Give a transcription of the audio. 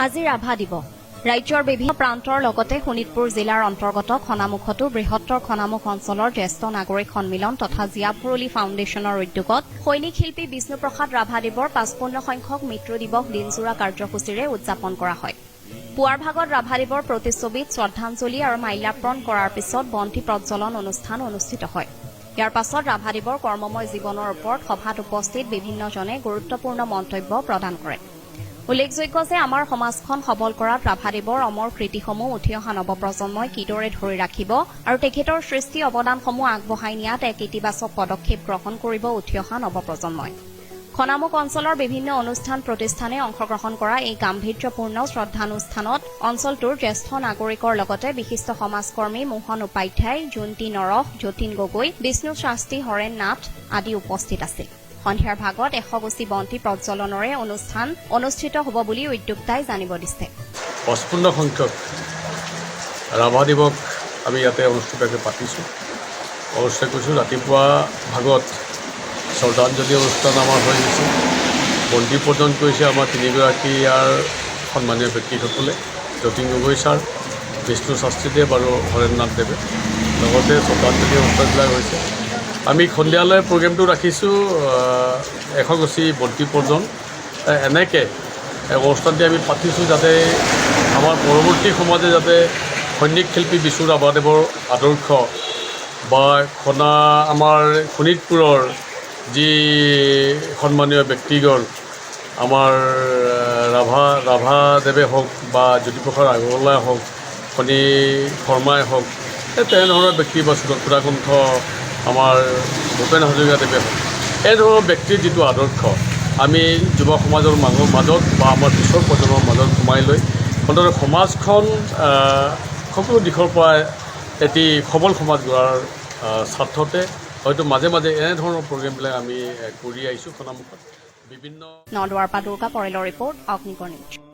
আজি ৰাভা দিৱস ৰাজ্যৰ বিভিন্ন প্ৰান্তৰ লগতে শোণিতপুৰ জিলাৰ অন্তৰ্গত খনামুখতো বৃহত্তৰ খনামুখ অঞ্চলৰ জ্যেষ্ঠ নাগৰিক সন্মিলন তথা জিয়াপুৰলী ফাউণ্ডেশ্যনৰ উদ্যোগত সৈনিক শিল্পী বিষ্ণুপ্ৰসাদ ৰাভাদেৱৰ ৫৫ সংখ্যক মৃত্যু দিৱস দিনজোৰা কাৰ্যসূচীৰে উদযাপন কৰা হয়। পুৱাৰ ভাগত ৰাভাদেৱৰ প্ৰতিচ্ছবিত শ্ৰদ্ধাঞ্জলি আৰু মাল্যাৰ্পণ কৰাৰ পিছত বন্তি প্ৰজ্বলন অনুষ্ঠান অনুষ্ঠিত হয়। ইয়াৰ পাছত ৰাভাদেৱৰ কৰ্মময় জীৱনৰ ওপৰত সভাত উপস্থিত বিভিন্নজনে গুৰুত্বপূৰ্ণ মন্তব্য প্ৰদান কৰে। উল্লেখযোগ্য যে আমাৰ সমাজখন সবল কৰাত ৰাভাদেৱৰ অমৰ কৃতিসমূহ উঠি অহা নৱপ্ৰজন্মই কিদৰে ধৰি ৰাখিব আৰু তেখেতৰ সৃষ্টি অৱদানসমূহ আগবঢ়াই নিয়াত এক ইতিবাচক পদক্ষেপ গ্ৰহণ কৰিব উঠি অহা নৱপ্ৰজন্মই। খনামুখ অঞ্চলৰ বিভিন্ন অনুষ্ঠান প্ৰতিষ্ঠানে অংশগ্ৰহণ কৰা এই গাম্ভীৰ্যপূৰ্ণ শ্ৰদ্ধানুষ্ঠানত অঞ্চলটোৰ জ্যেষ্ঠ নাগৰিকৰ লগতে বিশিষ্ট সমাজকৰ্মী মোহন উপাধ্যায়, জুন্তি নৰহ, যতীন গগৈ, বিষ্ণু শাস্ত্ৰী, হৰেণ নাথ আদি উপস্থিত আছিল। সন্ধিয়াৰ ভাগত ১০০ গুছি বন্তি প্ৰজ্বলনৰে অনুষ্ঠান অনুষ্ঠিত হ'ব বুলি উদ্যোক্তাই জানিব দিছে। ৫৫ সংখ্যক ৰাভা দিৱস আমি ইয়াতে অনুষ্ঠিতকৈ পাতিছোঁ। অনুষ্ঠিত কৰিছোঁ ৰাতিপুৱা ভাগত শ্ৰদ্ধাঞ্জলি অনুষ্ঠান আমাৰ হৈ গৈছে। বন্তি প্ৰদান কৰিছে আমাৰ তিনিগৰাকী ইয়াৰ সন্মানীয় ব্যক্তিসকলে, যতীন গগৈ ছাৰ, বিষ্ণু শাস্ত্ৰীদেৱ আৰু হৰেণ নাথ দেৱে। লগতে শ্ৰদ্ধাঞ্জলি অনুষ্ঠানবিলাক হৈছে। আমি সন্ধিয়ালৈ প্ৰগ্ৰেমটো ৰাখিছোঁ ১০০ গুছি বন্তি প্ৰদান। এনেকৈ অনুষ্ঠানটি আমি পাতিছোঁ যাতে আমাৰ পৰৱৰ্তী সমাজে যাতে সৈনিক শিল্পী বিষ্ণু ৰাভাদেৱৰ আদৰ্শ বা আমাৰ শোণিতপুৰৰ যি সন্মানীয় ব্যক্তিগণ আমাৰ ৰাভাদেৱে হওক বা জ্যোতিপ্ৰসাদ আগৰৱালাই হওক, ফণী শৰ্মাই হওক, তেনেধৰণৰ ব্যক্তি বা সুদত্তকণ্ঠ আমাৰ ভূপেন হাজৰিকাদেৱে হওক, এই ধৰণৰ ব্যক্তিৰ যিটো আদৰ্শ আমি যুৱ সমাজৰ মাজত বা আমাৰ পিছৰ প্ৰজন্মৰ মাজত সোমাই লৈ মুঠতে সমাজখন সকলো দিশৰ পৰা এটি সবল সমাজ গঢ়াৰ স্বাৰ্থতে হয়তো মাজে মাজে এনেধৰণৰ প্ৰগ্ৰেমবিলাক আমি কৰি আহিছোঁ। খনামুখত বিভিন্ন নলবাৰীৰ পৰা দুৰ্গা পৰিলৰ ৰিপৰ্ট, অগ্নিকৰ নিউজ।